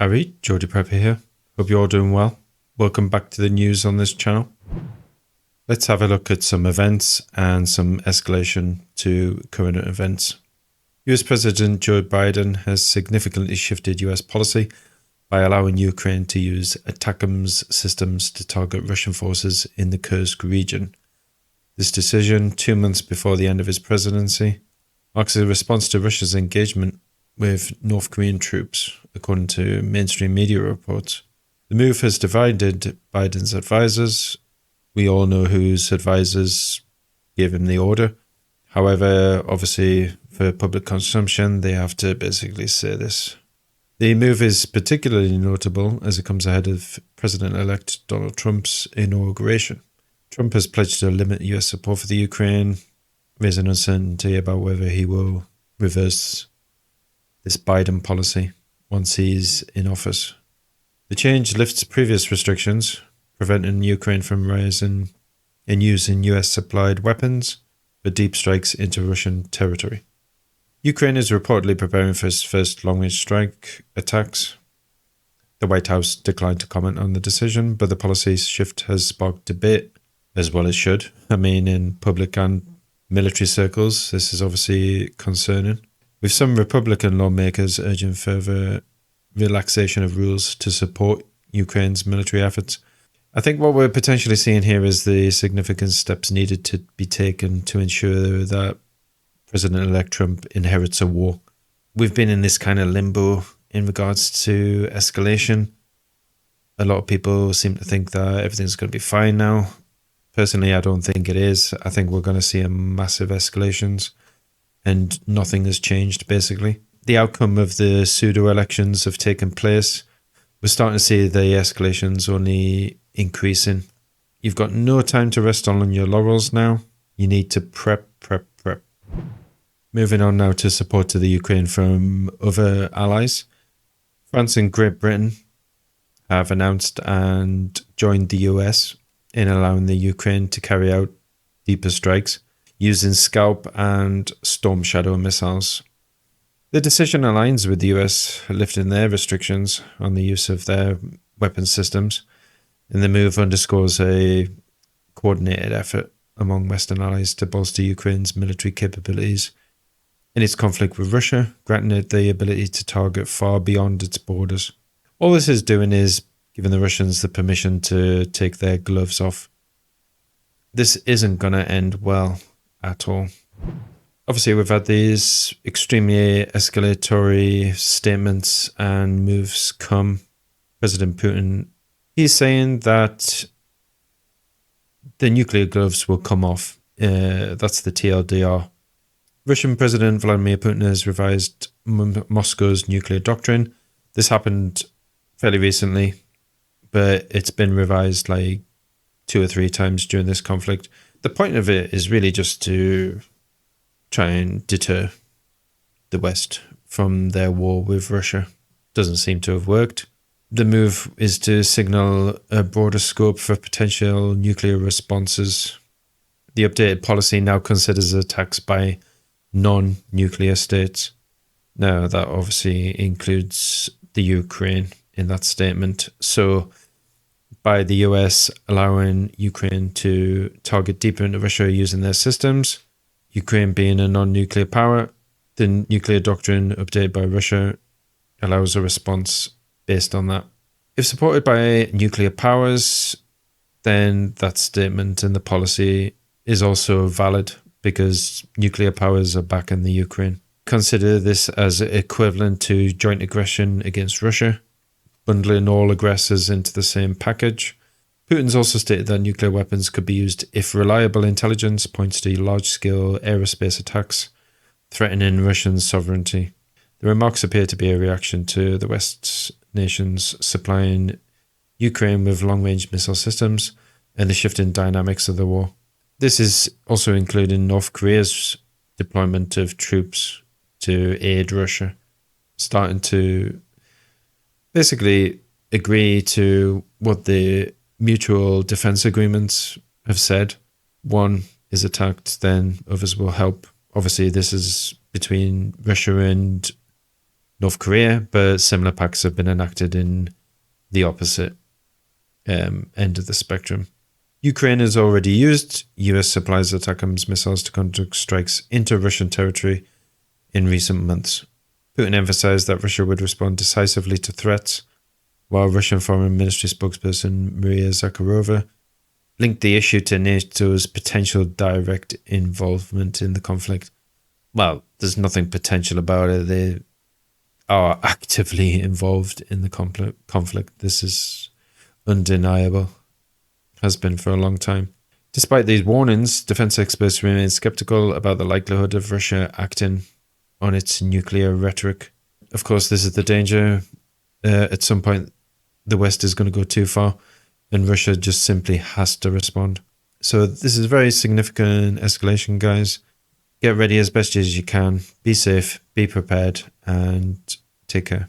Harry, Geordie Prepper here. Hope you're all doing well. Welcome back to the news on this channel. Let's have a look at some events and some escalation to current events. US President Joe Biden has significantly shifted US policy by allowing Ukraine to use ATACMS systems to target Russian forces in the Kursk region. This decision, 2 months before the end of his presidency, marks a response to Russia's engagement with North Korean troops, according to mainstream media reports. The move has divided Biden's advisors. We all know whose advisors gave him the order. However, obviously, for public consumption, they have to basically say this. The move is particularly notable as it comes ahead of President-elect Donald Trump's inauguration. Trump has pledged to limit US support for the Ukraine, raising uncertainty about whether he will reverse this Biden policy once he's in office. The change lifts previous restrictions, preventing Ukraine from rising in using US-supplied weapons for deep strikes into Russian territory. Ukraine is reportedly preparing for its first long-range strike attacks. The White House declined to comment on the decision, but the policy shift has sparked debate, as well as should. In public and military circles, this is obviously concerning, with some Republican lawmakers urging further relaxation of rules to support Ukraine's military efforts. I think what we're potentially seeing here is the significant steps needed to be taken to ensure that President-elect Trump inherits a war. We've been in this kind of limbo in regards to escalation. A lot of people seem to think that everything's going to be fine now. Personally, I don't think it is. I think we're going to see a massive escalations and nothing has changed, basically. The outcome of the pseudo-elections have taken place. We're starting to see the escalations only increasing. You've got no time to rest on your laurels now. You need to prep. Moving on now to support to the Ukraine from other allies. France and Great Britain have announced and joined the US in allowing the Ukraine to carry out deeper strikes using Scalp and Storm Shadow missiles. The decision aligns with the US lifting their restrictions on the use of their weapons systems, and the move underscores a coordinated effort among Western allies to bolster Ukraine's military capabilities in its conflict with Russia, granting it the ability to target far beyond its borders. All this is doing is giving the Russians the permission to take their gloves off. This isn't going to end well at all. Obviously, we've had these extremely escalatory statements and moves come. President Putin, he's saying that the nuclear gloves will come off. That's the TLDR. Russian President Vladimir Putin has revised Moscow's nuclear doctrine. This happened fairly recently, but it's been revised like 2 or 3 times during this conflict. The point of it is really just to try and deter the West from their war with Russia. Doesn't seem to have worked. The move is to signal a broader scope for potential nuclear responses. The updated policy now considers attacks by non-nuclear states. Now, that obviously includes the Ukraine in that statement. So, by the US allowing Ukraine to target deeper into Russia using their systems, Ukraine being a non-nuclear power, the nuclear doctrine updated by Russia allows a response based on that. If supported by nuclear powers, then that statement and the policy is also valid because nuclear powers are back in the Ukraine. Consider this as equivalent to joint aggression against Russia, bundling all aggressors into the same package. Putin's also stated that nuclear weapons could be used if reliable intelligence points to large-scale aerospace attacks threatening Russian sovereignty. The remarks appear to be a reaction to the West's nations supplying Ukraine with long-range missile systems and the shifting dynamics of the war. This is also including North Korea's deployment of troops to aid Russia, starting to basically agree to what the mutual defense agreements have said. One is attacked, then others will help. Obviously, this is between Russia and North Korea, but similar pacts have been enacted in the opposite end of the spectrum. Ukraine has already used US supplies ATACMS missiles to conduct strikes into Russian territory in recent months. Putin emphasized that Russia would respond decisively to threats, while Russian Foreign Ministry spokesperson Maria Zakharova linked the issue to NATO's potential direct involvement in the conflict. Well, there's nothing potential about it. They are actively involved in the conflict. This is undeniable. Has been for a long time. Despite these warnings, defense experts remain skeptical about the likelihood of Russia acting on its nuclear rhetoric. Of course, this is the danger. At some point, the West is going to go too far, and Russia just simply has to respond. So this is a very significant escalation, guys. Get ready as best as you can. Be safe, be prepared, and take care.